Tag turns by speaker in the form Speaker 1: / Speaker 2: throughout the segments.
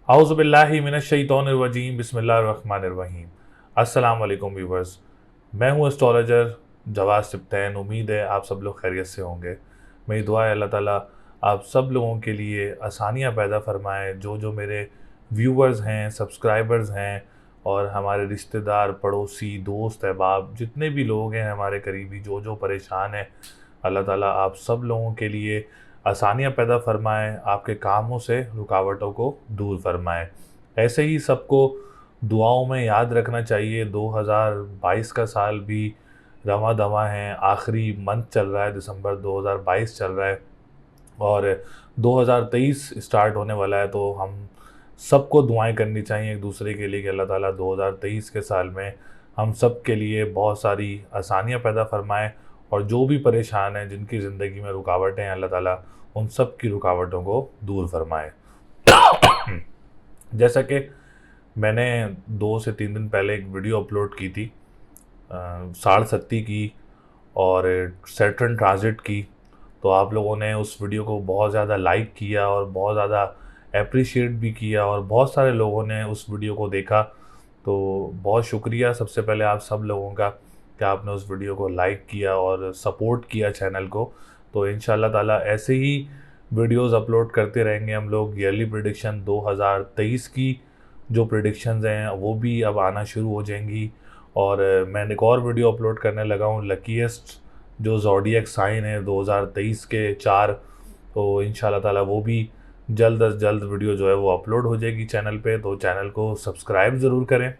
Speaker 1: औज़ुबिल्लाहि मिनश्शैतानिर्रजीम बिस्मिल्लाहिर्रहमानिर्रहीम। अस्सलाम वालेकुम व्यूवर्स, मैं हूँ एस्ट्रोलॉजर जवाद सिब्तैन। उम्मीद है आप सब लोग खैरियत से होंगे। मेरी दुआ है अल्लाह ताला आप सब लोगों के लिए आसानियाँ पैदा फरमाए। जो मेरे व्यूवर्स हैं, सब्सक्राइबर्स हैं और हमारे रिश्तेदार, पड़ोसी, दोस्त, अहबाब जितने भी लोग हैं हमारे करीबी, जो परेशान हैं, अल्लाह ताला आप सब लोगों के लिए आसानियाँ पैदा फरमाए, आपके कामों से रुकावटों को दूर फरमाए। ऐसे ही सबको दुआओं में याद रखना चाहिए। 2022 का साल भी रवां दवां है, आखिरी मंथ चल रहा है, दिसंबर 2022 चल रहा है और 2023 स्टार्ट होने वाला है। तो हम सबको दुआएं करनी चाहिए एक दूसरे के लिए कि अल्लाह ताला 2023 के साल में हम सब के लिए बहुत सारी आसानियां पैदा फरमाए और जो भी परेशान हैं, जिनकी ज़िंदगी में रुकावटें हैं, अल्लाह ताला उन सब की रुकावटों को दूर फरमाए। जैसा कि मैंने 2 से 3 दिन पहले एक वीडियो अपलोड की थी साढ़ सत्ती की और सैटर्न ट्रांजिट की, तो आप लोगों ने उस वीडियो को बहुत ज़्यादा लाइक किया और बहुत ज़्यादा अप्रिशिएट भी किया और बहुत सारे लोगों ने उस वीडियो को देखा। तो बहुत शुक्रिया सबसे पहले आप सब लोगों का कि आपने उस वीडियो को लाइक किया और सपोर्ट किया चैनल को। तो इंशाल्लाह ताला ऐसे ही वीडियोस अपलोड करते रहेंगे हम लोग। ईयरली प्रेडिक्शन 2023 की जो प्रेडिक्शंस हैं वो भी अब आना शुरू हो जाएंगी और मैं एक और वीडियो अपलोड करने लगा हूँ लकीएस्ट जो ज़ोडिएक साइन है 2023 के 4। तो इंशाल्लाह ताला वो भी जल्द अज जल्द वीडियो जो है वो अपलोड हो जाएगी चैनल पे। तो चैनल को सब्सक्राइब ज़रूर करें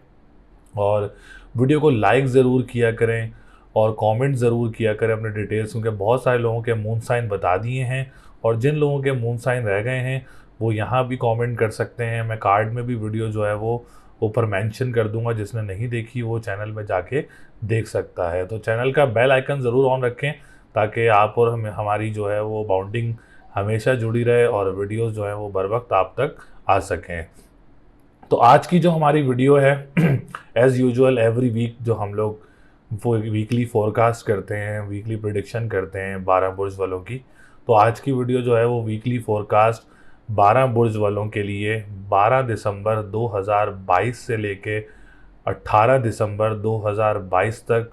Speaker 1: और वीडियो को लाइक ज़रूर किया करें और कमेंट ज़रूर किया करें अपने डिटेल्स, क्योंकि बहुत सारे लोगों के मून साइन बता दिए हैं और जिन लोगों के मून साइन रह गए हैं वो यहाँ भी कमेंट कर सकते हैं। मैं कार्ड में भी वीडियो जो है वो ऊपर मेंशन कर दूंगा, जिसने नहीं देखी वो चैनल में जाके देख सकता है। तो चैनल का बेल आइकन ज़रूर ऑन रखें ताकि आप और हमारी जो है वो बाउंडिंग हमेशा जुड़ी रहे और वीडियोस जो है वो बर वक्त आप तक आ सकें। तो आज की जो हमारी वीडियो है एज़ यूजुअल एवरी वीक जो हम लोग वो वीकली फोरकास्ट करते हैं, वीकली प्रिडिक्शन करते हैं 12 बुर्ज वालों की। तो आज की वीडियो जो है वो वीकली फोरकास्ट 12 बुर्ज वालों के लिए 12 दिसंबर 2022 से लेके 18 दिसंबर 2022 तक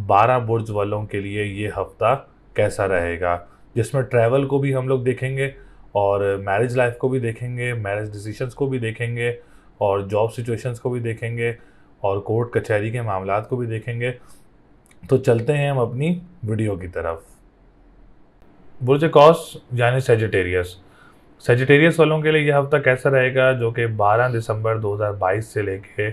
Speaker 1: 12 बुर्ज वालों के लिए ये हफ्ता कैसा रहेगा, जिसमें ट्रैवल को भी हम लोग देखेंगे और मैरिज लाइफ को भी देखेंगे, मैरिज डिसीशंस को भी देखेंगे और जॉब सिचुएशंस को भी देखेंगे और कोर्ट कचहरी के मामलात को भी देखेंगे। तो चलते हैं हम अपनी वीडियो की तरफ। बुर्ज कौस यानी सेजिटेरियस, सेजिटेरियस वालों के लिए यह हफ्ता कैसा रहेगा, जो कि 12 दिसंबर 2022 से लेके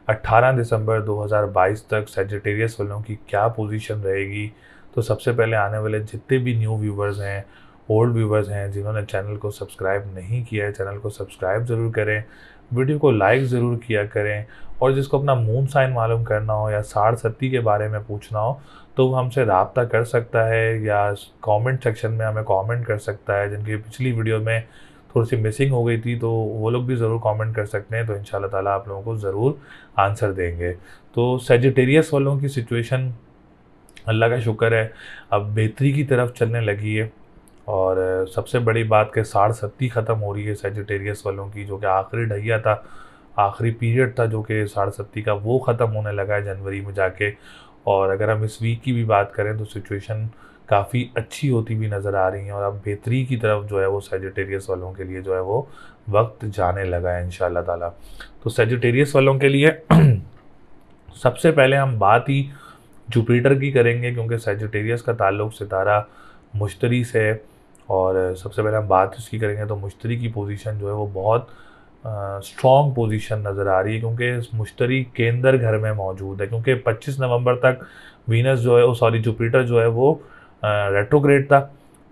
Speaker 1: 18 दिसंबर 2022 तक सेजिटेरियस वालों की क्या पोजीशन रहेगी। तो सबसे पहले आने वाले जितने भी न्यू व्यूवर्स हैं, ओल्ड व्यूवर्स हैं, जिन्होंने चैनल को सब्सक्राइब नहीं किया है, चैनल को सब्सक्राइब ज़रूर करें, वीडियो को लाइक ज़रूर किया करें और जिसको अपना मून साइन मालूम करना हो या साढ़ सत्ती के बारे में पूछना हो तो वो हमसे रब्ता कर सकता है या कमेंट सेक्शन में हमें कमेंट कर सकता है। जिनकी पिछली वीडियो में थोड़ी सी मिसिंग हो गई थी तो वो लोग भी ज़रूर कमेंट कर सकते हैं, तो इंशाल्लाह ताला आप लोगों को ज़रूर आंसर देंगे। तो सेजिटेरियस वालों की सिचुएशन अल्लाह का शुक्र है अब बेहतरी की तरफ चलने लगी है और सबसे बड़ी बात कि साढ़ सत्ती ख़त्म हो रही है सेजिटेरियस वालों की, जो कि आखिरी ढैया था, आखिरी पीरियड था जो कि साढ़ सत्ती का, वो ख़त्म होने लगा है जनवरी में जाके। और अगर हम इस वीक की भी बात करें तो सिचुएशन काफ़ी अच्छी होती हुई नज़र आ रही है और अब बेहतरी की तरफ जो है वो सेजिटेरियस वालों के लिए जो है वो वक्त जाने लगा है इंशाल्लाह ताला। तो सेजिटेरियस वालों के लिए सबसे पहले हम बात ही जुपिटर की करेंगे, क्योंकि सेजिटेरियस का ताल्लुक सितारा मुश्तरी से है और सबसे पहले हम बात इसकी करेंगे तो मुश्तरी की पोजीशन जो है वो बहुत स्ट्रॉन्ग पोजीशन नज़र आ रही है, क्योंकि मुश्तरी केंद्र घर में मौजूद है। क्योंकि 25 नवंबर तक वीनस जो है वो जुपिटर जो है वो रेट्रोग्रेड था।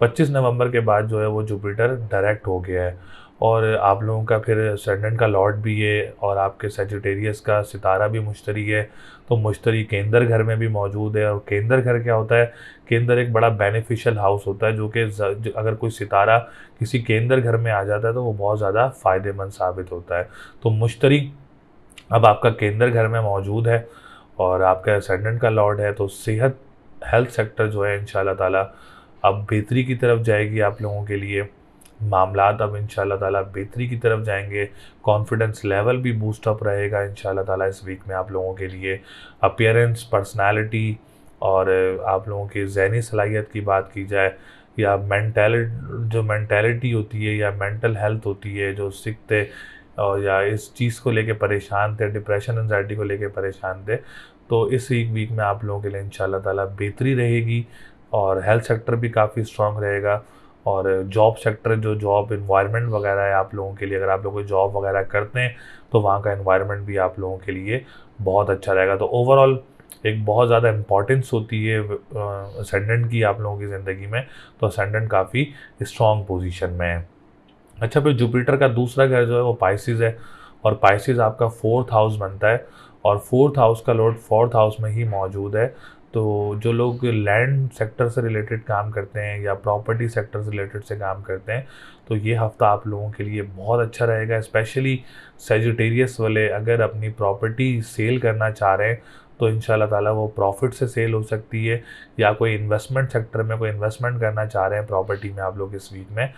Speaker 1: 25 नवंबर के बाद जो है वो जुपिटर डायरेक्ट हो गया है और आप लोगों का फिर असेंडेंट का लॉर्ड भी है और आपके सेजिटेरियस का सितारा भी मुश्तरी है। तो मुश्तरी केंद्र घर में भी मौजूद है और केंद्र घर क्या होता है, केंद्र एक बड़ा बेनिफिशियल हाउस होता है, जो कि अगर कोई सितारा किसी केंद्र घर में आ जाता है तो वो बहुत ज़्यादा फ़ायदेमंद साबित होता है। तो मुश्तरी अब आपका केंद्र घर में मौजूद है और आपका असेंडेंट का लॉर्ड है, तो सेहत हेल्थ सेक्टर जो है इंशाल्लाह ताला अब बेहतरी की तरफ जाएगी आप लोगों के लिए। मामलात अब इंशाल्लाह ताला बेहतरी की तरफ जाएंगे। कॉन्फिडेंस लेवल भी बूस्ट अप रहेगा इंशाल्लाह ताला इस वीक में आप लोगों के लिए। अपीयरेंस, पर्सनालिटी और आप लोगों की ज़हनी सलाहियत की बात की जाए, या मेंटेलिटी होती है या मेंटल हेल्थ होती है, जो सिक थे और या इस चीज़ को लेके परेशान थे, डिप्रेशन एंजाइटी को लेके परेशान थे, तो इस एक वीक में आप लोगों के लिए इंशाल्लाह ताला बेहतरी रहेगी। और हेल्थ सेक्टर भी काफ़ी स्ट्रॉन्ग रहेगा। और जॉब सेक्टर, जो जॉब इन्वायरमेंट वगैरह है आप लोगों के लिए, अगर आप लोग कोई जॉब वगैरह करते हैं तो वहाँ का इन्वायरमेंट भी आप लोगों के लिए बहुत अच्छा रहेगा। तो ओवरऑल एक बहुत ज़्यादा इम्पॉर्टेंस होती है असेंडेंट की आप लोगों की ज़िंदगी में, तो असेंडेंट काफ़ी स्ट्रॉन्ग पोजीशन में है। अच्छा, फिर जुपिटर का दूसरा घर जो है वो पाइसिस है, और पाइसिस आपका फोर्थ हाउस बनता है, और फोर्थ हाउस का लॉर्ड फोर्थ हाउस में ही मौजूद है। तो जो लोग लैंड सेक्टर से रिलेटेड काम करते हैं या प्रॉपर्टी सेक्टर से रिलेटेड से काम करते हैं, तो ये हफ़्ता आप लोगों के लिए बहुत अच्छा रहेगा। स्पेशली सेजिटेरियस वाले अगर अपनी प्रॉपर्टी सेल करना चाह रहे हैं तो इंशाल्लाह ताला वो प्रॉफिट से सेल हो सकती है, या कोई इन्वेस्टमेंट सेक्टर में कोई इन्वेस्टमेंट करना चाह रहे हैं प्रॉपर्टी में आप लोग इस वीक में,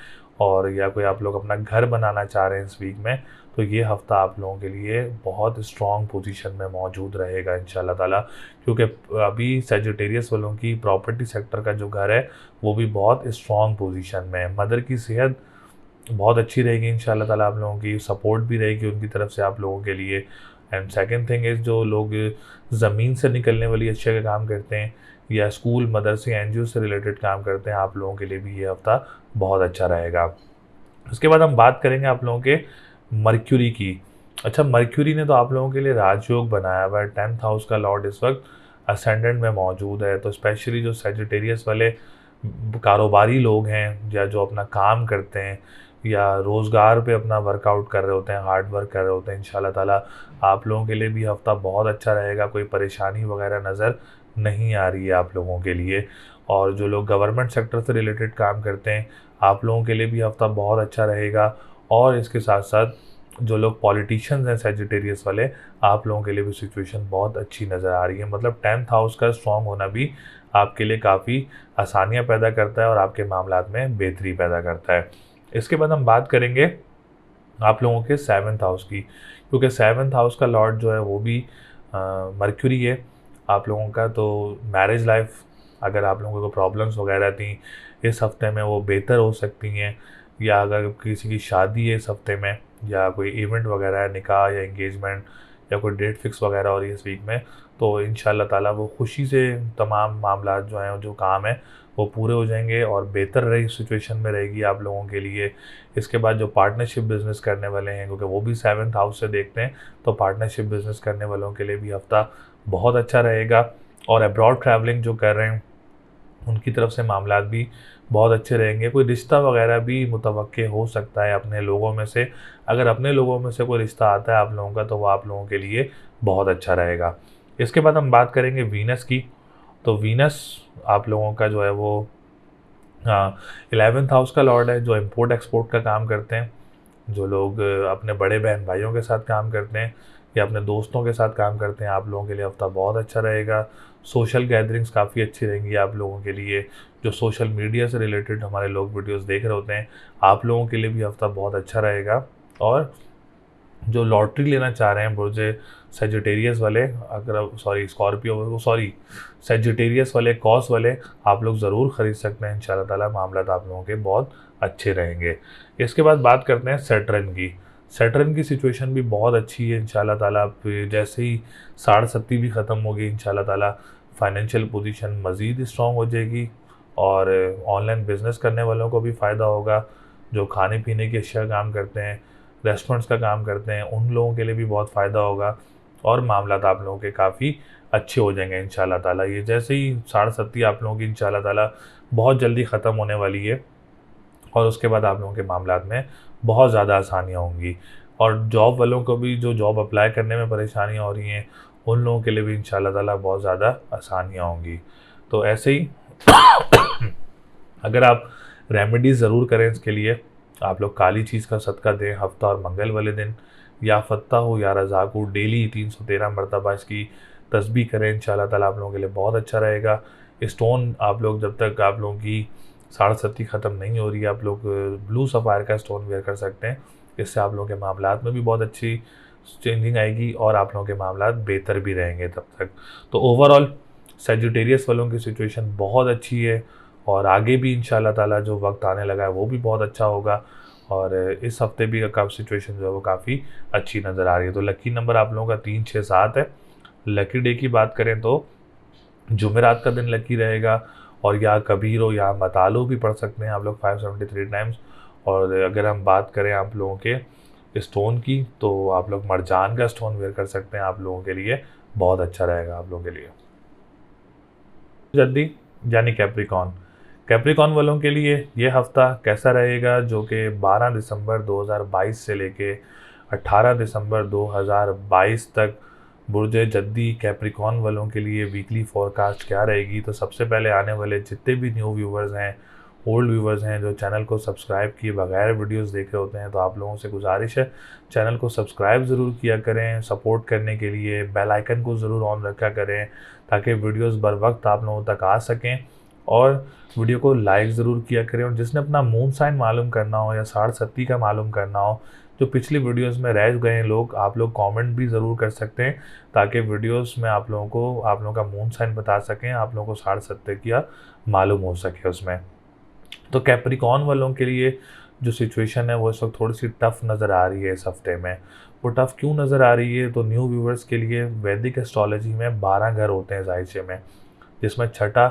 Speaker 1: और या कोई आप लोग अपना घर बनाना चाह रहे हैं इस वीक में, तो ये हफ़्ता आप लोगों के लिए बहुत स्ट्रॉन्ग पोजीशन में मौजूद रहेगा इंशाल्लाह ताला। क्योंकि अभी सेजिटेरियस वालों की प्रॉपर्टी सेक्टर का जो घर है वो भी बहुत स्ट्रॉन्ग पोजीशन में है। मदर की सेहत बहुत अच्छी रहेगी इंशाल्लाह ताला, आप लोगों की सपोर्ट भी रहेगी उनकी तरफ से आप लोगों के लिए। एंड सेकंड थिंग इज़, जो लोग ज़मीन से निकलने वाली अशिया का काम करते हैं या स्कूल, मदरसे, एनजीओ से रिलेटेड काम करते हैं, आप लोगों के लिए भी ये हफ़्ता बहुत अच्छा रहेगा। उसके बाद हम बात करेंगे आप लोगों के मर्क्यूरी की। अच्छा, मर्क्यूरी ने तो आप लोगों के लिए राजयोग बनाया हुआ है। 10th हाउस का लॉर्ड इस वक्त असेंडेंट में मौजूद है। तो स्पेशली जो सेजिटेरियस वाले कारोबारी लोग हैं या जो अपना काम करते हैं या रोज़गार पे अपना वर्कआउट कर रहे होते हैं, हार्ड वर्क कर रहे होते हैं, इंशाल्लाह ताला आप लोगों के लिए भी हफ़्ता बहुत अच्छा रहेगा। कोई परेशानी वगैरह नज़र नहीं आ रही है आप लोगों के लिए। और जो लोग गवर्नमेंट सेक्टर से रिलेटेड काम करते हैं, आप लोगों के लिए भी हफ़्ता बहुत अच्छा रहेगा। और इसके साथ साथ जो लोग पॉलिटिशियंस हैं सेजिटेरियस वाले, आप लोगों के लिए भी सिचुएशन बहुत अच्छी नज़र आ रही है। मतलब 10th हाउस का स्ट्रॉन्ग होना भी आपके लिए काफ़ी आसानियाँ पैदा करता है और आपके मामलात में बेहतरी पैदा करता है। इसके बाद हम बात करेंगे आप लोगों के 7th हाउस की, क्योंकि 7th हाउस का लॉर्ड जो है वो भी मर्क्यूरी है आप लोगों का। तो मैरिज लाइफ, अगर आप लोगों को प्रॉब्लम्स वगैरह थी इस हफ्ते में, वो बेहतर हो सकती हैं। या अगर किसी की शादी है इस हफ्ते में, या कोई इवेंट वगैरह है, निकाह या एंगेजमेंट, या कोई डेट फिक्स वगैरह हो रही है इस वीक में, तो इंशाल्लाह ताला वो खुशी से तमाम मामला जो हैं, जो काम है, वो पूरे हो जाएंगे और बेहतर रही सिचुएशन में रहेगी आप लोगों के लिए। इसके बाद जो पार्टनरशिप बिज़नेस करने वाले हैं, क्योंकि वो भी 7th हाउस से देखते हैं, तो पार्टनरशिप बिज़नेस करने वालों के लिए भी हफ़्ता बहुत अच्छा रहेगा। और अब्रॉड ट्रैवलिंग जो कर रहे हैं उनकी तरफ से मामलात भी बहुत अच्छे रहेंगे। कोई रिश्ता वगैरह भी मुतवक्के हो सकता है अपने लोगों में से। अगर अपने लोगों में से कोई रिश्ता आता है आप लोगों का, तो वो आप लोगों के लिए बहुत अच्छा रहेगा। इसके बाद हम बात करेंगे वीनस की। तो वीनस आप लोगों का जो है वो 11th हाउस का लॉर्ड है, जो इम्पोर्ट एक्सपोर्ट का काम करते हैं, जो लोग अपने बड़े बहन भाइयों के साथ काम करते हैं या अपने दोस्तों के साथ काम करते हैं, आप लोगों के लिए हफ्ता बहुत अच्छा रहेगा। सोशल गैदरिंग्स काफ़ी अच्छी रहेंगी आप लोगों के लिए। जो सोशल मीडिया से रिलेटेड हमारे लोग वीडियोस देख रहे होते हैं, आप लोगों के लिए भी हफ्ता बहुत अच्छा रहेगा। और जो लॉटरी लेना चाह रहे हैं मुझे सेजिटेरियस वाले, अगर स्कॉर्पियो सेजिटेरियस वाले, कॉस वाले, आप लोग ज़रूर ख़रीद सकते हैं। इंशाल्लाह ताला मामलात आप लोगों के बहुत अच्छे रहेंगे। इसके बाद बात करते हैं सैटर्न की। सैटर्न की सिचुएशन भी बहुत अच्छी है इंशाल्लाह ताला। जैसे ही 7.5 भी ख़त्म होगी, इंशाल्लाह ताला फाइनेंशियल पोजीशन मज़ीद स्ट्रॉन्ग हो जाएगी और ऑनलाइन बिज़नेस करने वालों को भी फ़ायदा होगा। जो खाने पीने की अशिया काम करते हैं, रेस्टोरेंट्स का काम करते हैं, उन लोगों के लिए भी बहुत फ़ायदा होगा और मामलात आप लोगों के काफ़ी अच्छे हो जाएंगे इंशाल्लाह ताला। ये जैसे ही 7.5 आप लोगों की इंशाल्लाह ताला बहुत जल्दी ख़त्म होने वाली है, और उसके बाद आप लोगों के मामलात में बहुत ज़्यादा आसानियाँ होंगी। और जॉब वालों को भी, जो जॉब अप्लाई करने में परेशानियाँ हो रही हैं, उन लोगों के लिए भी इंशाल्लाह ताला बहुत ज़्यादा आसानियाँ होंगी। तो ऐसे ही अगर आप रेमेडीज़ ज़रूर करें इसके लिए, आप लोग काली चीज़ का सदका दें हफ्ता और मंगल वाले दिन, या फत्ता हो या रज़ाक हो, डेली 313 मरतबा इसकी तस्बीह करें, इंशाल्लाह ताला आप लोगों के लिए बहुत अच्छा रहेगा। स्टोन आप लोग जब तक आप लोगों की साढ़े ख़त्म नहीं हो रही है, आप लोग ब्लू सफ़ायर का स्टोन वेयर कर सकते हैं। इससे आप लोगों के मामलात में भी बहुत अच्छी चेंजिंग आएगी और आप लोगों के मामलात बेहतर भी रहेंगे तब तक। तो ओवरऑल सेजिटेरियस वालों की सिचुएशन बहुत अच्छी है और आगे भी इंशाल्लाह ताला जो वक्त आने लगा है वो भी बहुत अच्छा होगा और इस हफ्ते भी का सिचुएशन जो है वो काफ़ी अच्छी नज़र आ रही है। तो लकी नंबर आप लोगों का 3, 6, 7 है। लकी डे की बात करें तो जुमेरात का दिन लकी रहेगा और या कबीर हो या मतालो भी पढ़ सकते हैं आप लोग 573 टाइम्स। और अगर हम बात करें आप लोगों के स्टोन की तो आप लोग मरजान का स्टोन वेयर कर सकते हैं, आप लोगों के लिए बहुत अच्छा रहेगा आप लोगों के लिए। जल्दी यानी कैप्रिकॉन, कैप्रिकॉन वालों के लिए ये हफ्ता कैसा रहेगा, जो कि 12 दिसंबर 2022 से लेके 18 दिसंबर 2022 तक बुर्ज जद्दी कैप्रिकॉन वालों के लिए वीकली फोरकास्ट क्या रहेगी। तो सबसे पहले आने वाले जितने भी न्यू व्यूवर्स हैं, ओल्ड व्यूवर्स हैं जो चैनल को सब्सक्राइब किए बगैर वीडियोस देख रहे होते हैं, तो आप लोगों से गुजारिश है चैनल को सब्सक्राइब ज़रूर किया करें। सपोर्ट करने के लिए बेल आइकन को ज़रूर ऑन रखा करें ताकि वीडियोस बर वक्त आप लोगों तक आ सकें और वीडियो को लाइक ज़रूर किया करें। और जिसने अपना मून साइन मालूम करना हो या 60 का मालूम करना हो, जो पिछली वीडियोस में रह गए लोग, आप लोग कमेंट भी ज़रूर कर सकते हैं ताकि वीडियोस में आप लोगों का मून साइन बता सकें, आप लोगों को 60 का मालूम हो सके उसमें। तो कैप्रिकॉन वालों के लिए जो सिचुएशन है वो इस वक्त थोड़ी सी टफ नज़र आ रही है इस हफ्ते में। वो टफ क्यों नज़र आ रही है, तो न्यू व्यूवर्स के लिए वैदिक एस्ट्रोलॉजी में 12 घर होते हैं जायचे में, जिसमें छठा,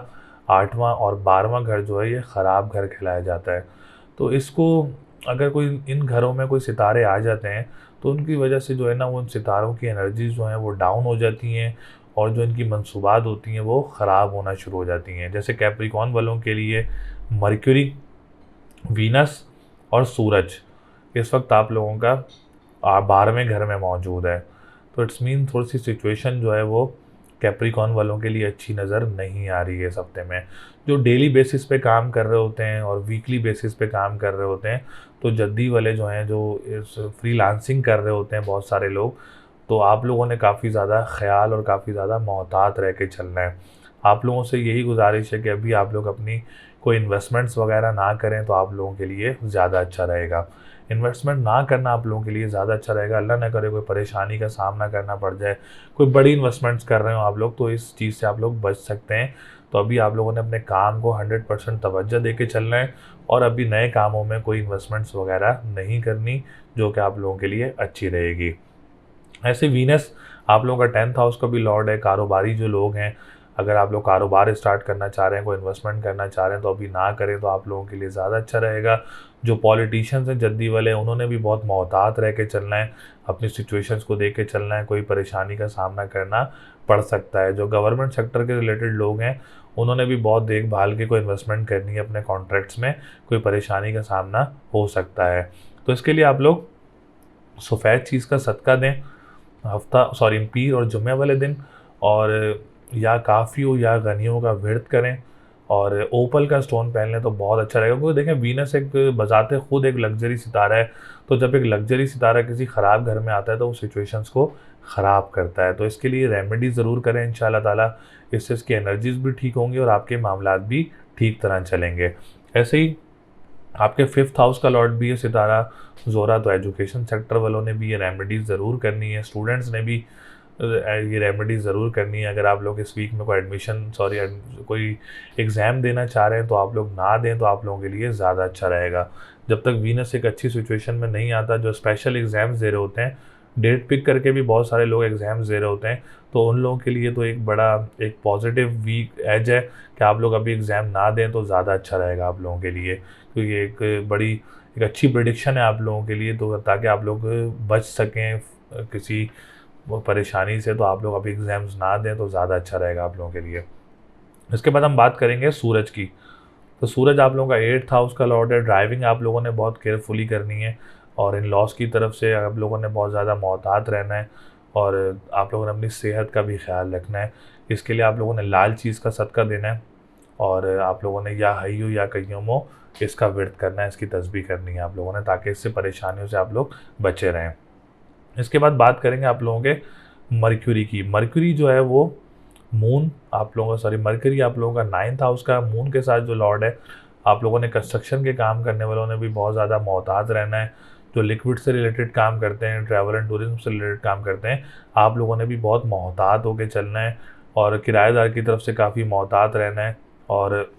Speaker 1: 8वां और 12वां घर जो है ये ख़राब घर कहलाया जाता है। तो इसको अगर कोई इन घरों में कोई सितारे आ जाते हैं तो उनकी वजह से जो है ना, वो उन सितारों की एनर्जीज जो हैं वो डाउन हो जाती हैं और जो इनकी मंसूबात होती हैं वो ख़राब होना शुरू हो जाती हैं। जैसे कैप्रिकॉन वालों के लिए मर्क्यूरी, वीनस और सूरज इस वक्त आप लोगों का 12वें घर में मौजूद है। तो इट्स मीन थोड़ी सी सिचुएशन जो है वो कैप्रिकॉन वालों के लिए अच्छी नज़र नहीं आ रही है इस हफ्ते में। जो डेली बेसिस पे काम कर रहे होते हैं और वीकली बेसिस पे काम कर रहे होते हैं, तो जद्दी वाले जो हैं, जो इस फ्रीलांसिंग कर रहे होते हैं बहुत सारे लोग, तो आप लोगों ने काफ़ी ज़्यादा ख्याल और काफ़ी ज़्यादा मोहतात रह के चलना है। आप लोगों से यही गुजारिश है कि अभी आप लोग अपनी कोई इन्वेस्टमेंट्स वगैरह ना करें तो आप लोगों के लिए ज़्यादा अच्छा रहेगा। इन्वेस्टमेंट ना करना आप लोगों के लिए ज़्यादा अच्छा रहेगा। अल्लाह ना करे कोई परेशानी का सामना करना पड़ जाए, कोई बड़ी इन्वेस्टमेंट्स कर रहे हो आप लोग, तो इस चीज़ से आप लोग बच सकते हैं। तो अभी आप लोगों ने अपने काम को 100% तवज्जो दे के चलना है और अभी नए कामों में कोई इन्वेस्टमेंट्स वगैरह नहीं करनी, जो कि आप लोगों के लिए अच्छी रहेगी। ऐसे वीनस आप लोगों का 10th हाउस का भी लॉर्ड है। कारोबारी जो लोग हैं, अगर आप लोग कारोबार स्टार्ट करना चाह रहे हैं, कोई इन्वेस्टमेंट करना चाह रहे हैं, तो अभी ना करें तो आप लोगों के लिए ज़्यादा अच्छा रहेगा। जो पॉलिटिशियंस हैं जद्दी वाले, उन्होंने भी बहुत मोहतात रह के चलना है, अपनी सिचुएशंस को देख के चलना है, कोई परेशानी का सामना करना पड़ सकता है। जो गवर्नमेंट सेक्टर के रिलेटेड लोग हैं, उन्होंने भी बहुत देखभाल के कोई इन्वेस्टमेंट करनी है अपने कॉन्ट्रैक्ट्स में, कोई परेशानी का सामना हो सकता है। तो इसके लिए आप लोग सफ़ेद चीज़ का सदका दें पीर और जुम्मे वाले दिन, और या काफ़ियों या गनियों का विर्द करें और ओपल का स्टोन पहन लें तो बहुत अच्छा रहेगा। क्योंकि देखें, वीनस एक बजाते खुद एक लग्जरी सितारा है, तो जब एक लग्जरी सितारा किसी ख़राब घर में आता है तो वो सिचुएशंस को ख़राब करता है। तो इसके लिए रेमेडी ज़रूर करें इंशाल्लाह ताला, इससे इसकी एनर्जीज़ भी ठीक होंगी और आपके मामलात भी ठीक तरह चलेंगे। ऐसे ही आपके 5th हाउस का लॉर्ड भी है सितारा ज़ोरा, तो एजुकेशन सेक्टर वालों ने भी ये रेमेडीज़ ज़रूर करनी है, स्टूडेंट्स ने भी ये रेमेडी ज़रूर करनी है। अगर आप लोग इस वीक में कोई एग्ज़ाम देना चाह रहे हैं तो आप लोग ना दें तो आप लोगों के लिए ज़्यादा अच्छा रहेगा। जब तक वीनस एक अच्छी सिचुएशन में नहीं आता, जो स्पेशल एग्ज़ाम्स दे रहे होते हैं, डेट पिक करके भी बहुत सारे लोग एग्ज़ाम्स दे रहे होते हैं, तो उन लोगों के लिए तो एक पॉजिटिव वीक एज है कि आप लोग अभी एग्ज़ाम ना दें तो ज़्यादा अच्छा रहेगा आप लोगों के लिए, क्योंकि एक अच्छी प्रेडिक्शन है आप लोगों के लिए, तो ताकि आप लोग बच सकें किसी परेशानी से। तो आप लोग अभी एग्ज़ाम्स ना दें तो ज़्यादा अच्छा रहेगा आप लोगों के लिए। इसके बाद हम बात करेंगे सूरज की। तो सूरज आप लोगों का 8th हाउस का लॉर्ड है। ड्राइविंग आप लोगों ने बहुत केयरफुली करनी है और इन लॉस की तरफ से आप लोगों ने बहुत ज़्यादा मोहतात रहना है और आप लोगों ने अपनी सेहत का भी ख्याल रखना है। इसके लिए आप लोगों ने लाल चीज़ का सदका देना है और आप लोगों ने या हय्यू या कय्यूमो इसका विर्द करना है, इसकी तस्बीह करनी है आप लोगों ने, ताकि इससे परेशानियों से आप लोग बचे रहें। इसके बाद बात करेंगे आप लोगों के मर्क्यूरी की। मर्क्यूरी जो है वो मून आप लोगों का मर्क्यूरी आप लोगों का 9th हाउस का मून के साथ जो लॉर्ड है, आप लोगों ने कंस्ट्रक्शन के काम करने वालों ने भी बहुत ज़्यादा मोहतात रहना है। जो लिक्विड से रिलेटेड काम करते हैं, ट्रैवल एंड टूरिज्म से रिलेटेड काम करते हैं, आप लोगों ने भी बहुत मोहतात होकर चलना है और किराएदार की तरफ से काफ़ी मोहतात रहना है। और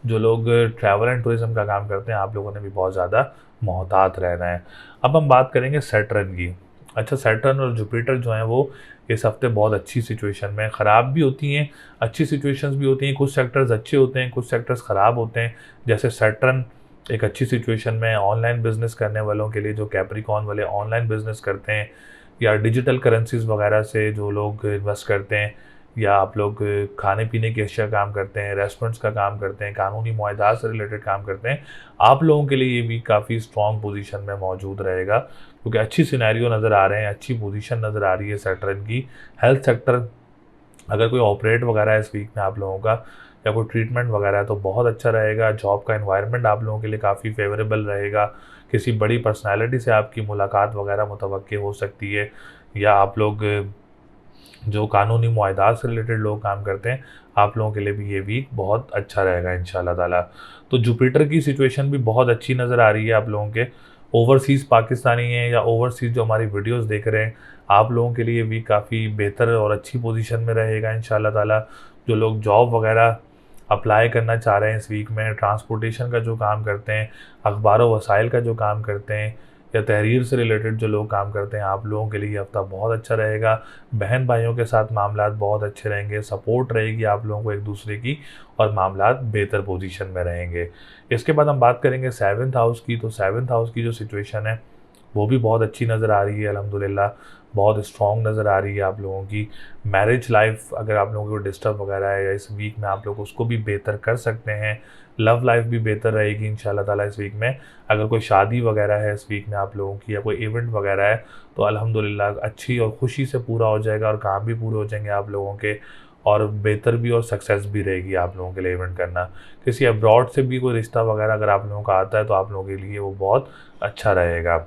Speaker 1: जो लोग ट्रैवल एंड टूरिज्म का काम करते हैं, आप लोगों ने भी बहुत ज़्यादा मोहतात रहना है। अब हम बात करेंगे सैटर्न की। अच्छा, सैटर्न और जुपिटर जो हैं वो इस हफ्ते बहुत अच्छी सिचुएशन में, ख़राब भी होती हैं, अच्छी सिचुएशंस भी होती हैं। कुछ सेक्टर्स अच्छे होते हैं, कुछ सेक्टर्स ख़राब होते हैं। जैसे सैटर्न एक अच्छी सिचुएशन में ऑनलाइन बिजनेस करने वालों के लिए, जो कैप्रिकॉन वाले ऑनलाइन बिजनेस करते हैं या डिजिटल करेंसीज वगैरह से जो लोग इन्वेस्ट करते हैं, या आप लोग खाने पीने की अशिया काम करते हैं, रेस्टोरेंट्स का काम करते हैं, कानूनी मुआहदात से रिलेटेड काम करते हैं, आप लोगों के लिए ये भी काफ़ी स्ट्रॉन्ग पोजीशन में मौजूद रहेगा, क्योंकि अच्छी सिनेरियो नज़र आ रहे हैं, अच्छी पोजीशन नज़र आ रही है सैटर्न की। हेल्थ सेक्टर अगर कोई ऑपरेट वगैरह है इस वीक में आप लोगों का, या कोई ट्रीटमेंट वगैरह है, तो बहुत अच्छा रहेगा। जॉब का एनवायरनमेंट आप लोगों के लिए काफ़ी फेवरेबल रहेगा। किसी बड़ी पर्सनैलिटी से आपकी मुलाकात वगैरह मुतवक्के हो सकती है, या आप लोग जो कानूनी मुआहदात से रिलेटेड लोग काम करते हैं, आप लोगों के लिए भी ये वीक बहुत अच्छा रहेगा इंशाल्लाह ताला। तो जुपिटर की सिचुएशन भी बहुत अच्छी नज़र आ रही है आप लोगों के। ओवरसीज़ पाकिस्तानी हैं या ओवरसीज़ जो हमारी वीडियोस देख रहे हैं, आप लोगों के लिए भी काफ़ी बेहतर और अच्छी पोजीशन में रहेगा इंशाल्लाह ताला। जो लोग जॉब वगैरह अप्लाई करना चाह रहे हैं इस वीक में, ट्रांसपोर्टेशन का जो काम करते हैं, अखबार व वसाइल का जो काम करते हैं, या तहरीर से रिलेटेड जो लोग काम करते हैं, आप लोगों के लिए ये हफ्ता बहुत अच्छा रहेगा। बहन भाइयों के साथ मामलात बहुत अच्छे रहेंगे, सपोर्ट रहेगी आप लोगों को एक दूसरे की, और मामलात बेहतर पोजीशन में रहेंगे। इसके बाद हम बात करेंगे 7th हाउस की। तो 7th हाउस की जो सिचुएशन है वो भी बहुत अच्छी नज़र आ रही है अल्हम्दुलिल्लाह, बहुत स्ट्रॉन्ग नज़र आ रही है आप लोगों की। मैरिज लाइफ अगर आप लोगों को डिस्टर्ब वगैरह है, या इस वीक में आप लोग उसको भी बेहतर कर सकते हैं। लव लाइफ भी बेहतर रहेगी इंशाल्लाह ताला इस वीक में। अगर कोई शादी वगैरह है इस वीक में आप लोगों की, या कोई इवेंट वगैरह है, तो अल्हम्दुलिल्लाह अच्छी और खुशी से पूरा हो जाएगा, और काम भी पूरे हो जाएंगे आप लोगों के, और बेहतर भी और सक्सेस भी रहेगी आप लोगों के लिए इवेंट करना। किसी अब्रॉड से भी कोई रिश्ता वगैरह अगर आप लोगों का आता है, तो आप लोगों के लिए वो बहुत अच्छा रहेगा।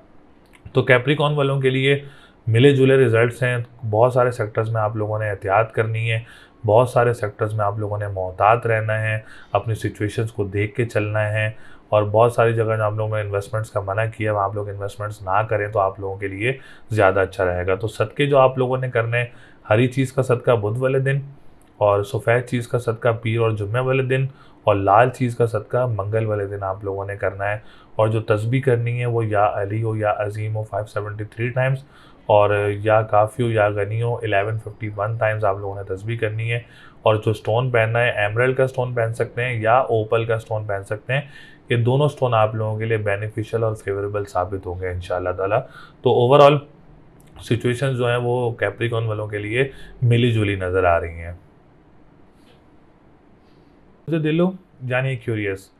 Speaker 1: तो कैप्रिकॉन वालों के लिए मिले जुले रिजल्ट्स हैं। बहुत सारे सेक्टर्स में आप लोगों ने एहतियात करनी है, बहुत सारे सेक्टर्स में आप लोगों ने मोहतात रहना है, अपनी सिचुएशंस को देख के चलना है, और बहुत सारी जगह जहाँ आप लोगों ने इन्वेस्टमेंट्स का मना किया, वहाँ आप लोग इन्वेस्टमेंट्स ना करें, तो आप लोगों के लिए ज़्यादा अच्छा रहेगा। तो सदक़े जो आप लोगों ने करने, हरी चीज़ का सदका बुध वाले दिन, और सफ़ेद चीज़ का सदका पीर और जुम्मे वाले दिन, और लाल चीज़ का सदका मंगल वाले दिन आप लोगों ने करना है। और जो तस्बीह करनी है वो या अली हो या अज़ीम हो 573 टाइम्स, और या काफ़ी हो या गनी हो 1151 टाइम्स आप लोगों ने तस्बीह करनी है। और जो स्टोन पहनना है, एमरल्ड का स्टोन पहन सकते हैं या ओपल का स्टोन पहन सकते हैं। ये दोनों स्टोन आप लोगों के लिए बेनिफिशियल और फेवरेबल साबित होंगे इंशाल्लाह ताला। तो ओवरऑल सिचुएशंस जो हैं वो कैप्रिकॉन वालों के लिए मिली जुली नज़र आ रही हैं। मुझे दिलो यानी क्यूरियस,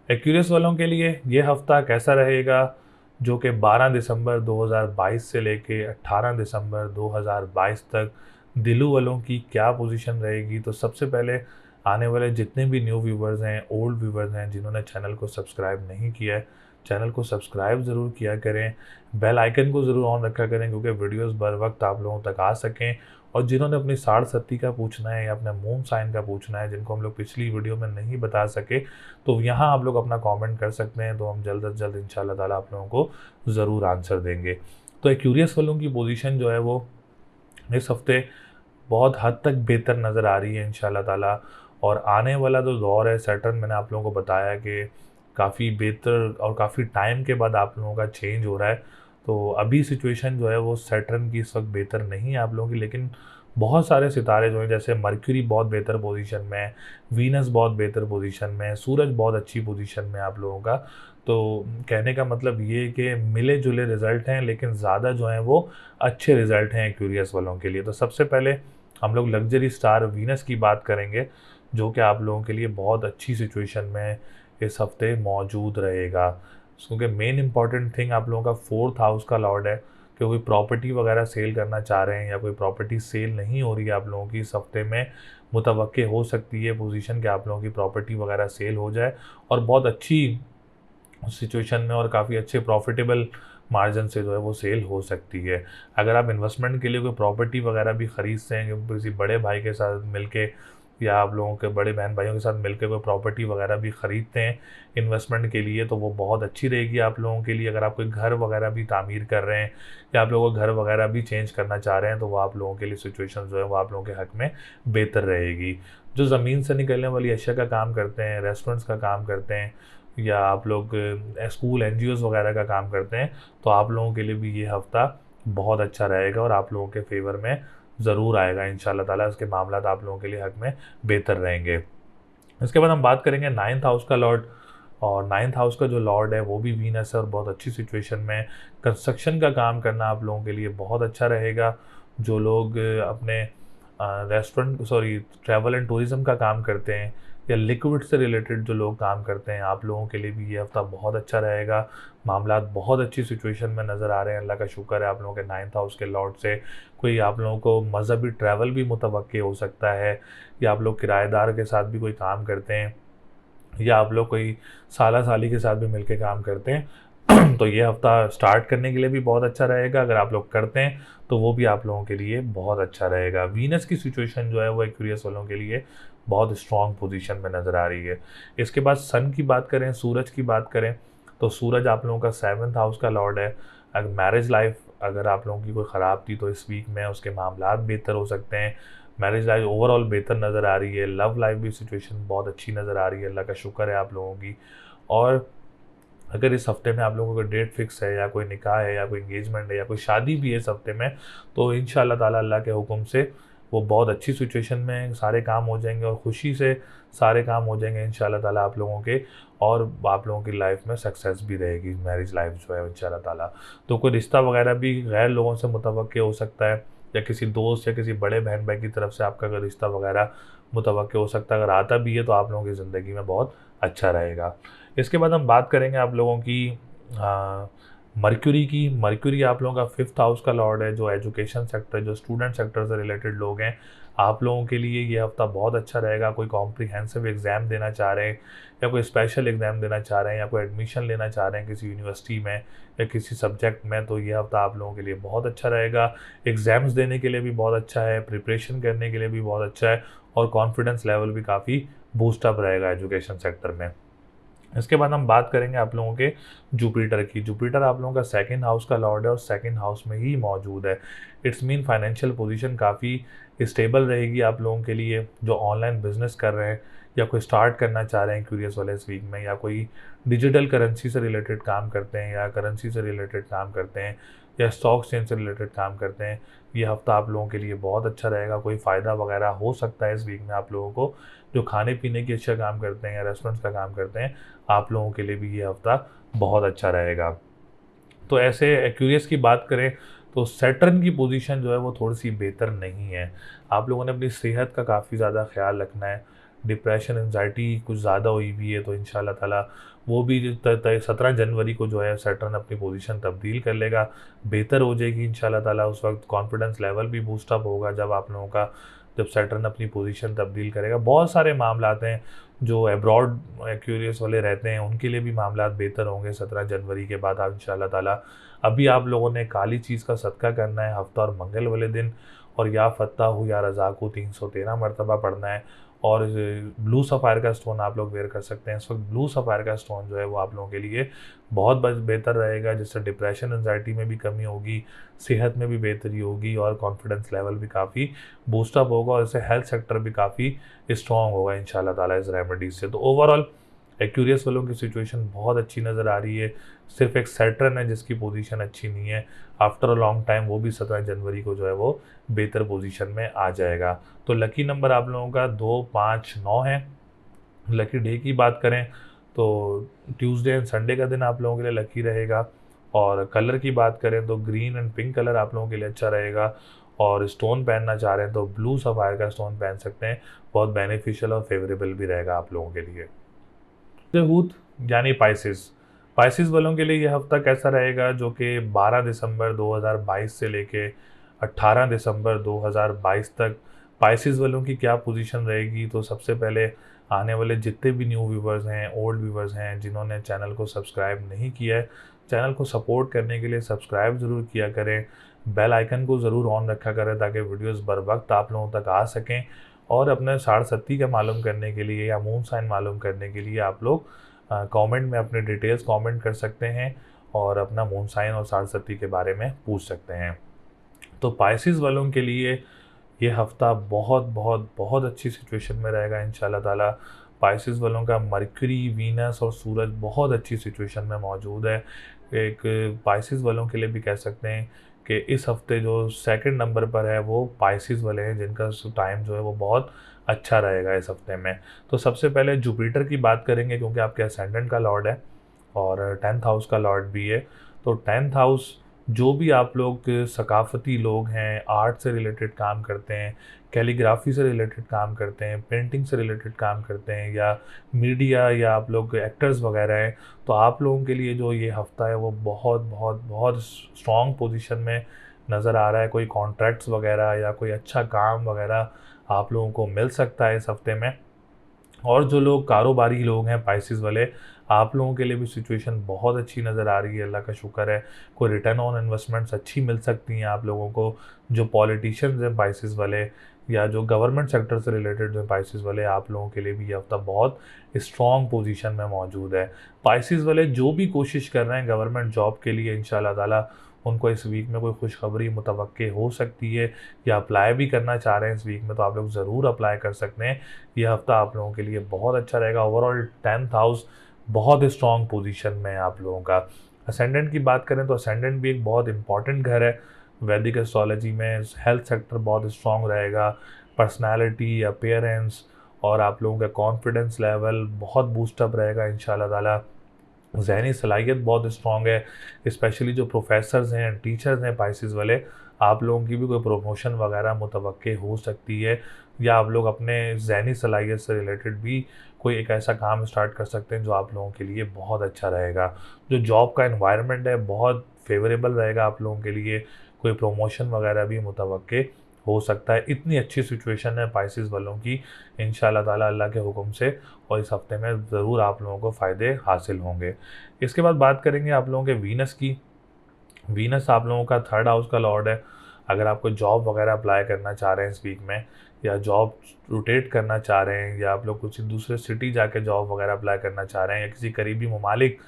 Speaker 1: एक्यूरियस वालों के लिए ये हफ्ता कैसा रहेगा, जो कि 12 दिसंबर 2022 से लेके 18 दिसंबर 2022 तक दिलू वालों की क्या पोजीशन रहेगी। तो सबसे पहले आने वाले जितने भी न्यू व्यूवर्स हैं, ओल्ड व्यूवर्स हैं, जिन्होंने चैनल को सब्सक्राइब नहीं किया है, चैनल को सब्सक्राइब ज़रूर किया करें, बेल आइकन को ज़रूर ऑन रखा करें, क्योंकि वीडियोस बर वक्त आप लोगों तक आ सकें। और जिन्होंने अपनी साढ़ सत्ती का पूछना है, या अपने मून साइन का पूछना है, जिनको हम लोग पिछली वीडियो में नहीं बता सके, तो यहाँ आप लोग अपना कमेंट कर सकते हैं, तो हम जल्द से जल्द इंशाल्लाह ताला आप लोगों को ज़रूर आंसर देंगे। तो एक्यूरियस वालों की पोजीशन जो है वो इस हफ्ते बहुत हद तक बेहतर नज़र आ रही है इंशाल्लाह ताला। और आने वाला जो दौर है सैटर्न, मैंने आप लोगों को बताया कि काफ़ी बेहतर और काफ़ी टाइम के बाद आप लोगों का चेंज हो रहा है। तो अभी सिचुएशन जो है वो सैटर्न की इस वक्त बेहतर नहीं है आप लोगों की, लेकिन बहुत सारे सितारे जो हैं, जैसे मर्क्यूरी बहुत बेहतर पोजीशन में है, वीनस बहुत बेहतर पोजीशन में है, सूरज बहुत अच्छी पोजीशन में है आप लोगों का। तो कहने का मतलब ये कि मिले जुले रिज़ल्ट हैं, लेकिन ज़्यादा जो हैं वो अच्छे रिज़ल्ट हैं एक्यूरियस वालों के लिए। तो सबसे पहले हम लोग लग्जरी स्टार वीनस की बात करेंगे, जो कि आप लोगों के लिए बहुत अच्छी सिचुएशन में इस हफ्ते मौजूद रहेगा, क्योंकि मेन इंपॉर्टेंट थिंग आप लोगों का 4th हाउस का लॉर्ड है। कि कोई प्रॉपर्टी वगैरह सेल करना चाह रहे हैं, या कोई प्रॉपर्टी सेल नहीं हो रही है आप लोगों की इस हफ्ते में, मुतवक्के हो सकती है पोजीशन कि आप लोगों की प्रॉपर्टी वगैरह सेल हो जाए, और बहुत अच्छी सिचुएशन में और काफ़ी अच्छे प्रॉफिटेबल मार्जिन से जो है वो सेल हो सकती है। अगर आप इन्वेस्टमेंट के लिए कोई प्रॉपर्टी वगैरह भी ख़रीदते हैं किसी बड़े भाई के साथ मिलके, या आप लोगों के बड़े बहन भाइयों के साथ मिलकर कोई प्रॉपर्टी वगैरह भी ख़रीदते हैं इन्वेस्टमेंट के लिए, तो वो बहुत अच्छी रहेगी आप लोगों के लिए। अगर आप कोई घर वगैरह भी तामीर कर रहे हैं या आप लोगों को घर वगैरह भी चेंज करना चाह रहे हैं, तो वो आप लोगों के लिए सिचुएशन जो है वो आप लोगों के हक़ में बेहतर रहेगी। जो ज़मीन से निकलने वाली अशिया का काम करते हैं, रेस्टोरेंट्स का काम करते हैं, या आप लोग स्कूल एनजीओज़ वगैरह का काम करते हैं, तो आप लोगों के लिए भी ये हफ़्ता बहुत अच्छा रहेगा और आप लोगों के फेवर में ज़रूर आएगा इंशाल्लाह ताला। इसके मामलात आप लोगों के लिए हक़ में बेहतर रहेंगे। इसके बाद हम बात करेंगे 9th हाउस का लॉर्ड, और 9th हाउस का जो लॉर्ड है वो भी वीनस है और बहुत अच्छी सिचुएशन में। कंस्ट्रक्शन का काम करना आप लोगों के लिए बहुत अच्छा रहेगा। जो लोग अपने restaurant sorry travel and tourism का काम करते हैं या लिक्विड से रिलेटेड जो लोग काम करते हैं, आप लोगों के लिए भी ये हफ़्ता बहुत अच्छा रहेगा। मामलात बहुत अच्छी सिचुएशन में नज़र आ रहे हैं, अल्लाह का शुक्र है। आप लोगों के 9th हाउस के लॉर्ड से कोई आप लोगों को मज़हबी ट्रैवल भी मुतवक्किल हो सकता है, या आप लोग किराएदार के साथ भी कोई काम करते हैं, या आप लोग कोई साला साली के साथ भी मिलके काम करते हैं तो ये हफ़्ता स्टार्ट करने के लिए भी बहुत अच्छा रहेगा। अगर आप लोग करते हैं तो वो भी आप लोगों के लिए बहुत अच्छा रहेगा। वीनस की सिचुएशन जो है वो एक्वेरियस वालों के लिए बहुत स्ट्रॉन्ग पोजीशन में नज़र आ रही है। इसके बाद सन की बात करें, सूरज की बात करें, तो सूरज आप लोगों का 7th हाउस का लॉर्ड है। अगर मैरिज लाइफ अगर आप लोगों की कोई ख़राब थी तो इस वीक में उसके मामलात बेहतर हो सकते हैं। मैरिज लाइफ ओवरऑल बेहतर नज़र आ रही है। लव लाइफ भी सिचुएशन बहुत अच्छी नज़र आ रही है, अल्लाह का शुक्र है आप लोगों की। और अगर इस हफ्ते में आप लोगों को डेट फिक्स है, या कोई निकाह है, या कोई एंगेजमेंट है, या कोई शादी भी है इस हफ्ते में, तो इंशाल्लाह ताला अल्लाह के हुक्म से वो बहुत अच्छी सिचुएशन में सारे काम हो जाएंगे और ख़ुशी से सारे काम हो जाएंगे इंशाल्लाह ताला आप लोगों के। और आप लोगों की लाइफ में सक्सेस भी रहेगी मैरिज लाइफ जो है इंशाल्लाह ताला। तो कोई रिश्ता वगैरह भी गैर लोगों से मुतवक्किल हो सकता है, या किसी दोस्त या किसी बड़े बहन भाई की तरफ से आपका अगर रिश्ता वगैरह मुतवक्किल हो सकता है। अगर आता भी है तो आप लोगों की ज़िंदगी में बहुत अच्छा रहेगा। इसके बाद हम बात करेंगे आप लोगों की मर्क्यूरी की। मर्क्यूरी आप लोगों का 5th हाउस का लॉर्ड है। जो एजुकेशन सेक्टर, जो स्टूडेंट सेक्टर से रिलेटेड लोग हैं, आप लोगों के लिए ये हफ़्ता बहुत अच्छा रहेगा। कोई कॉम्प्रिहेंसिव एग्ज़ाम देना चाह रहे हैं, या कोई स्पेशल एग्ज़ाम देना चाह रहे हैं, या कोई एडमिशन लेना चाह रहे हैं किसी यूनिवर्सिटी में या किसी सब्जेक्ट में, तो ये हफ़्ता आप लोगों के लिए बहुत अच्छा रहेगा। एग्ज़ाम्स देने के लिए भी बहुत अच्छा है, प्रिपरेशन करने के लिए भी बहुत अच्छा है, और कॉन्फिडेंस लेवल भी काफ़ी बूस्टअप रहेगा एजुकेशन सेक्टर में। इसके बाद हम बात करेंगे आप लोगों के जुपिटर की। जुपिटर आप लोगों का 2nd हाउस का लॉर्ड है और 2nd हाउस में ही मौजूद है। इट्स मीन फाइनेंशियल पोजीशन काफ़ी स्टेबल रहेगी आप लोगों के लिए। जो ऑनलाइन बिजनेस कर रहे हैं या कोई स्टार्ट करना चाह रहे हैं क्यूरियस वाले इस वीक में, या कोई डिजिटल करेंसी से रिलेटेड काम करते हैं, या करेंसी से रिलेटेड काम करते हैं, या स्टॉक एक्सचेंज से रिलेटेड काम करते हैं, ये हफ़्ता आप लोगों के लिए बहुत अच्छा रहेगा। कोई फ़ायदा वगैरह हो सकता है इस वीक में आप लोगों को। जो खाने पीने की अच्छा काम करते हैं या रेस्टोरेंट्स का काम करते हैं, आप लोगों के लिए भी ये हफ़्ता बहुत अच्छा रहेगा। तो ऐसे एक्यूरियस की बात करें तो सैटर्न की पोजीशन जो है वो थोड़ी सी बेहतर नहीं है। आप लोगों ने अपनी सेहत का काफ़ी ज़्यादा ख्याल रखना है। डिप्रेशन, एंजाइटी कुछ ज़्यादा हुई भी है, तो इंशाल्लाह ताला वो भी 17 जनवरी को जो है सैटर्न अपनी पोजीशन तब्दील कर लेगा, बेहतर हो जाएगी इंशाल्लाह ताला। उस वक्त कॉन्फिडेंस लेवल भी बूस्टअप होगा जब आप लोगों का, जब सैटर्न अपनी पोजीशन तब्दील करेगा। बहुत सारे मामलात हैं जो अब्रॉड एक्यूरियस वाले रहते हैं, उनके लिए भी मामलात बेहतर होंगे 17 जनवरी के बाद आप इंशाल्लाह ताला। अभी आप लोगों ने काली चीज़ का सदका करना है हफ्ता और मंगल वाले दिन, और या फ़त्ताहु या रज़ाक़ु 313 मरतबा पढ़ना है। और ब्लू सफ़ायर का स्टोन आप लोग वेयर कर सकते हैं। इस वक्त ब्लू सफ़ायर का स्टोन जो है वो आप लोगों के लिए बहुत बेहतर रहेगा, जिससे डिप्रेशन, एंजाइटी में भी कमी होगी, सेहत में भी बेहतरी होगी, और कॉन्फिडेंस लेवल भी काफ़ी बूस्टअप होगा, और इससे हेल्थ सेक्टर भी काफ़ी स्ट्रॉन्ग होगा इंशाल्लाह ताला इस रेमेडीज से। तो ओवरऑल एक्यूरियस वालों की सिचुएशन बहुत अच्छी नज़र आ रही है। सिर्फ एक सैटर्न है जिसकी पोजीशन अच्छी नहीं है। आफ्टर अ लॉन्ग टाइम वो भी 17 जनवरी को जो है वो बेहतर पोजीशन में आ जाएगा। तो लकी नंबर आप लोगों का 2, 5, 9 है। लकी डे की बात करें तो ट्यूसडे एंड संडे का दिन आप लोगों के लिए लकी रहेगा। और कलर की बात करें तो ग्रीन एंड पिंक कलर आप लोगों के लिए अच्छा रहेगा। और स्टोन पहनना चाह रहे हैं तो ब्लू सफ़ायर का स्टोन पहन सकते हैं, बहुत बेनिफिशियल और फेवरेबल भी रहेगा आप लोगों के लिए। हूत यानी पाइसिस वालों के लिए यह हफ्ता कैसा रहेगा, जो कि 12 दिसंबर 2022 से लेके 18 दिसंबर 2022 तक पाइसिस वालों की क्या पोजीशन रहेगी। तो सबसे पहले आने वाले जितने भी न्यू व्यूवर्स हैं, ओल्ड व्यूवर्स हैं, जिन्होंने चैनल को सब्सक्राइब नहीं किया है, चैनल को सपोर्ट करने के लिए सब्सक्राइब ज़रूर किया करें, बेल आइकन को ज़रूर ऑन रखा करें ताकि वीडियोस बर वक्त आप लोगों तक आ सकें। और अपने साढ़े 30 का मालूम करने के लिए या मून साइन मालूम करने के लिए आप लोग कमेंट में अपने डिटेल्स कमेंट कर सकते हैं और अपना मून साइन और साढ़े 30 के बारे में पूछ सकते हैं। तो पाइसेस वालों के लिए ये हफ्ता बहुत बहुत बहुत अच्छी सिचुएशन में रहेगा इंशाल्लाह ताला। पाइसेस वालों का मरकरी, वीनस और सूरज बहुत अच्छी सिचुएशन में मौजूद है। एक पाइसेस वालों के लिए भी कह सकते हैं कि इस हफ्ते जो सेकंड नंबर पर है वो पाइसेस वाले हैं, जिनका टाइम जो है वो बहुत अच्छा रहेगा इस हफ्ते में। तो सबसे पहले जुपिटर की बात करेंगे, क्योंकि आपके असेंडेंट का लॉर्ड है और 10th हाउस का लॉर्ड भी है। तो 10th हाउस, जो भी आप लोग सकाफ़ती लोग हैं, आर्ट से रिलेटेड काम करते हैं, कैलीग्राफी से रिलेटेड काम करते हैं, पेंटिंग से रिलेटेड काम करते हैं, या मीडिया, या आप लोग एक्टर्स वगैरह हैं, तो आप लोगों के लिए जो ये हफ्ता है वो बहुत बहुत बहुत स्ट्रॉन्ग पोजीशन में नज़र आ रहा है। कोई कॉन्ट्रैक्ट्स वगैरह या कोई अच्छा काम वगैरह आप लोगों को मिल सकता है इस हफ्ते में। और जो लोग कारोबारी लोग हैं पाइसेस वाले, आप लोगों के लिए भी सिचुएशन बहुत अच्छी नज़र आ रही है, अल्लाह का शुक्र है। कोई रिटर्न ऑन इन्वेस्टमेंट्स अच्छी मिल सकती हैं आप लोगों को। जो पॉलिटिशियंस हैं पाइसेस वाले, या जो गवर्नमेंट सेक्टर से रिलेटेड जो पाइसेस वाले, आप लोगों के लिए भी ये हफ्ता बहुत स्ट्रॉन्ग पोजीशन में मौजूद है। पाइसेस वाले जो भी कोशिश कर रहे हैं गवर्नमेंट जॉब के लिए, इंशाल्लाह ताला उनको इस वीक में कोई खुशखबरी मुतवक्के हो सकती है, या अप्लाई भी करना चाह रहे हैं इस वीक में, तो आप लोग ज़रूर अप्लाई कर सकते हैं। ये हफ्ता आप लोगों के लिए बहुत अच्छा रहेगा। ओवरऑल 10th हाउस बहुत स्ट्रॉन्ग पोजीशन में है आप लोगों का। असेंडेंट की बात करें तो असेंडेंट भी एक बहुत इंपॉर्टेंट घर है वैदिक एस्ट्रोलॉजी में। हेल्थ सेक्टर बहुत स्ट्रॉन्ग रहेगा, पर्सनालिटी, अपीयरेंस और आप लोगों का कॉन्फिडेंस लेवल बहुत बूस्टअप रहेगा इंशाल्लाह ताला। ज़हनी सलाहियत बहुत स्ट्रॉन्ग है, स्पेशली जो प्रोफेसर्स हैं, टीचर्स हैं पाइसेस वाले, आप लोगों की भी कोई प्रमोशन वगैरह मुतवक्के हो सकती है, या आप लोग अपने ज़हनी सलाहियत से रिलेटेड भी कोई एक ऐसा काम स्टार्ट कर सकते हैं जो आप लोगों के लिए बहुत अच्छा रहेगा। जो जॉब का एनवायरनमेंट है बहुत फेवरेबल रहेगा आप लोगों के लिए, कोई प्रमोशन वगैरह भी मुतवक्के हो सकता है। इतनी अच्छी सिचुएशन है पाइसेस वालों की इंशाल्लाह ताला अल्लाह के हुक्म से, और इस हफ्ते में ज़रूर आप लोगों को फ़ायदे हासिल होंगे। इसके बाद बात करेंगे आप लोगों के वीनस की। वीनस आप लोगों का 3rd हाउस का लॉर्ड है। अगर आप कोई जॉब वगैरह अप्लाई करना चाह रहे हैं इस वीक में, या जॉब रोटेट करना चाह रहे हैं, या आप लोग कुछ दूसरे सिटी जाके जॉब वगैरह अप्लाई करना चाह रहे हैं, या किसी करीबी ममालिक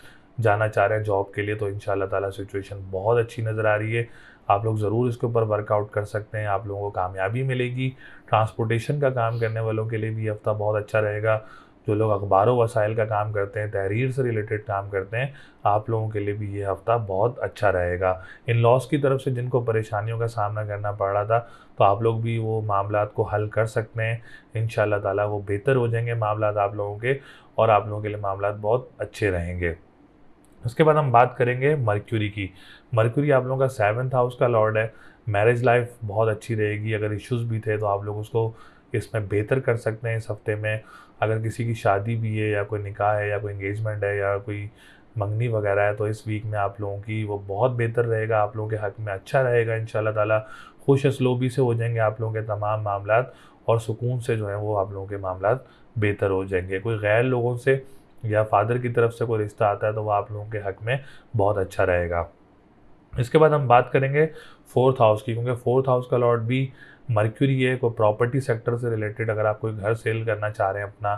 Speaker 1: जाना चाह रहे हैं जॉब के लिए, तो इंशाल्लाह ताला सिचुएशन बहुत अच्छी नज़र आ रही है। आप लोग ज़रूर इसके ऊपर वर्कआउट कर सकते हैं, आप लोगों को कामयाबी मिलेगी। ट्रांसपोर्टेशन का काम करने वालों के लिए भी ये हफ्ता बहुत अच्छा रहेगा। जो लोग अखबारों वसाइल का काम करते हैं, तहरीर से रिलेटेड काम करते हैं, आप लोगों के लिए भी ये हफ्ता बहुत अच्छा रहेगा। इन लॉस की तरफ से जिनको परेशानियों का सामना करना पड़ रहा था, तो आप लोग भी वो मामलात को हल कर सकते हैं। इंशाल्लाह ताला वो बेहतर हो जाएंगे मामलात आप लोगों के, और आप लोगों के लिए मामलात बहुत अच्छे रहेंगे। उसके बाद हम बात करेंगे मर्क्यूरी की। मर्क्यूरी आप लोगों का 7th हाउस का लॉर्ड है। मैरिज लाइफ बहुत अच्छी रहेगी। अगर इश्यूज़ भी थे तो आप लोग उसको इसमें बेहतर कर सकते हैं इस हफ्ते में। अगर किसी की शादी भी है, या कोई निकाह है, या कोई एंगेजमेंट है, या कोई मंगनी वगैरह है, तो इस वीक में आप लोगों की वो बहुत बेहतर रहेगा, आप लोगों के हक़ में अच्छा रहेगा इंशाल्लाह ताला। खुश असलोबी से हो जाएंगे आप लोगों के तमाम मामलात, और सुकून से जो है वो आप लोगों के मामलात बेहतर हो जाएंगे। कोई गैर लोगों से या फादर की तरफ से कोई रिश्ता आता है तो वो आप लोगों के हक़ में बहुत अच्छा रहेगा। इसके बाद हम बात करेंगे 4th हाउस की, क्योंकि 4th हाउस का लॉर्ड भी मर्क्यूरी है। कोई प्रॉपर्टी सेक्टर से रिलेटेड अगर आप कोई घर सेल करना चाह रहे हैं अपना,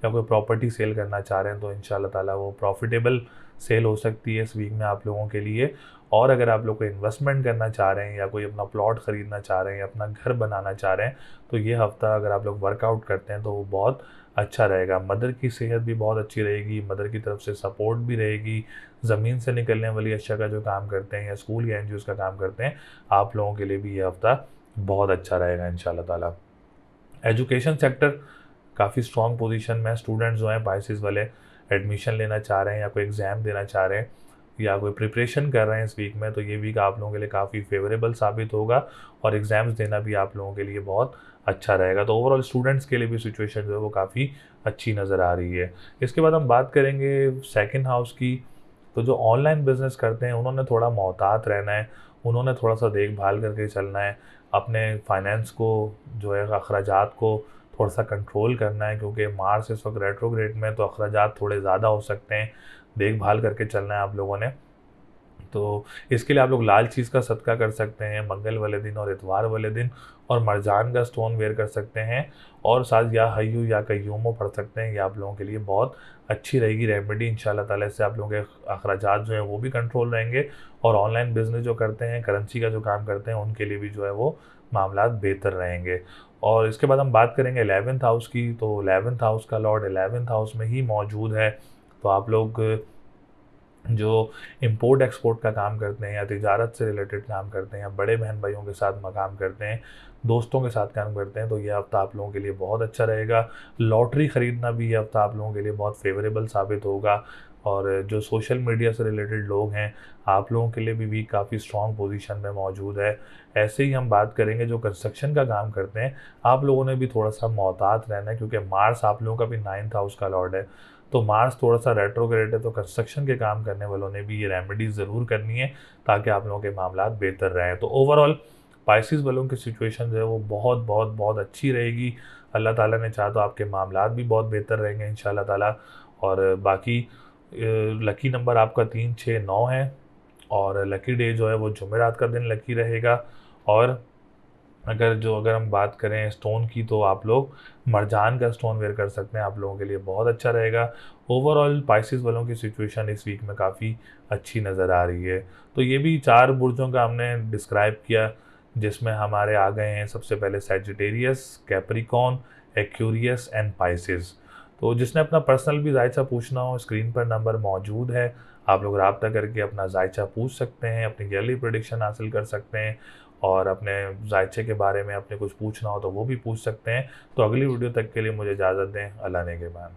Speaker 1: या कोई प्रॉपर्टी सेल करना चाह रहे हैं, तो इंशाल्लाह ताला वो प्रॉफिटेबल सेल हो सकती है इस वीक में आप लोगों के लिए। और अगर आप लोग कोई इन्वेस्टमेंट करना चाह रहे हैं, या कोई अपना प्लॉट ख़रीदना चाह रहे हैं, या अपना घर बनाना चाह रहे हैं, तो ये हफ़्ता अगर आप लोग वर्कआउट करते हैं तो वो बहुत अच्छा रहेगा। मदर की सेहत भी बहुत अच्छी रहेगी, मदर की तरफ से सपोर्ट भी रहेगी। ज़मीन से निकलने वाली अशिया का जो काम करते हैं, या स्कूल या एनजीओज़ का काम करते हैं, आप लोगों के लिए भी ये हफ़्ता बहुत अच्छा रहेगा इंशाल्लाह ताला। एजुकेशन सेक्टर काफ़ी स्ट्रॉन्ग पोजीशन में। स्टूडेंट्स जो हैं पाइसेस वाले, एडमिशन लेना चाह रहे हैं, या कोई एग्ज़ाम देना चाह रहे हैं, या कोई प्रिपरेशन कर रहे हैं इस वीक में, तो ये वीक आप लोगों के लिए काफ़ी फेवरेबल साबित होगा, और एग्ज़ाम्स देना भी आप लोगों के लिए बहुत अच्छा रहेगा। तो ओवरऑल स्टूडेंट्स के लिए भी सिचुएशन जो है वो काफ़ी अच्छी नज़र आ रही है। इसके बाद हम बात करेंगे 2nd हाउस की। तो जो ऑनलाइन बिज़नेस करते हैं उन्होंने थोड़ा मोहतात रहना है, उन्होंने थोड़ा-सा देखभाल करके चलना है। अपने फाइनेंस को जो है, अखराजात को थोड़ा-सा कंट्रोल करना है, क्योंकि मार्स इस वक्त रेट्रोग्रेड में, तो अखराजात थोड़े ज़्यादा हो सकते हैं। देखभाल करके चलना है आप लोगों ने। तो इसके लिए आप लोग लाल चीज़ का सदका कर सकते हैं मंगल वाले दिन और इतवार वाले दिन, और मरजान का स्टोन वेयर कर सकते हैं, और साथ या हय्यू या कय्यूमो पढ़ सकते हैं। ये आप लोगों के लिए बहुत अच्छी रहेगी रेमेडी इंशाल्लाह ताला। इससे आप लोगों के अखराजात जो हैं वो भी कंट्रोल रहेंगे, और ऑनलाइन बिजनेस जो करते हैं, करेंसी का जो काम करते हैं, उनके लिए भी जो है वो मामलात बेहतर रहेंगे। और इसके बाद हम बात करेंगे 11th हाउस की। तो 11th हाउस का लॉर्ड 11th हाउस में ही मौजूद है। तो आप लोग जो इंपोर्ट एक्सपोर्ट का काम करते हैं, या तिजारत से रिलेटेड काम करते हैं, या बड़े बहन भाइयों के साथ काम करते हैं, दोस्तों के साथ काम करते हैं, तो ये हफ्ता आप लोगों के लिए बहुत अच्छा रहेगा। लॉटरी ख़रीदना भी ये हफ्ता आप लोगों के लिए बहुत फेवरेबल साबित होगा। और जो सोशल मीडिया से रिलेटेड लोग हैं, आप लोगों के लिए भी वीक काफ़ी स्ट्रॉन्ग पोजीशन में मौजूद है। ऐसे ही हम बात करेंगे जो कंस्ट्रक्शन का काम करते हैं, आप लोगों ने भी थोड़ा सा मोहतात रहना है, क्योंकि मार्स आप लोगों का भी 9th हाउस का लॉर्ड है। तो मार्स थोड़ा सा रेट्रोग्रेड है, तो कंस्ट्रक्शन के काम करने वालों ने भी ये रेमेडीज़ ज़रूर करनी है, ताकि आप लोगों के मामलात बेहतर रहें। तो ओवरऑल पाइसिस वालों की सिचुएशन जो है वो बहुत बहुत बहुत अच्छी रहेगी। अल्लाह ताला ने चाहा तो आपके मामलात भी बहुत बेहतर रहेंगे इंशाल्लाह ताला। और बाकी लकी नंबर आपका 3, 6, 9 है, और लकी डे जो है वो जुमेरात का दिन लकी रहेगा। और अगर हम बात करें स्टोन की, तो आप लोग मरजान का स्टोन वेयर कर सकते हैं, आप लोगों के लिए बहुत अच्छा रहेगा। ओवरऑल पाइसिस वालों की सिचुएशन इस वीक में काफ़ी अच्छी नज़र आ रही है। तो ये भी 4 बुर्जों का हमने डिस्क्राइब किया, जिसमें हमारे आ गए हैं सबसे पहले Sagittarius, Capricorn, Aquarius and Pisces. तो जिसने अपना पर्सनल भी जायचा पूछना हो, स्क्रीन पर नंबर मौजूद है, आप लोग राब्ता करके अपना जायचा पूछ सकते हैं, अपनी ईयरली प्रेडिक्शन हासिल कर सकते हैं, और अपने जायचे के बारे में अपने कुछ पूछना हो तो वो भी पूछ सकते हैं। तो अगली वीडियो तक के लिए मुझे इजाज़त दें। अल्लाह नेगहबान।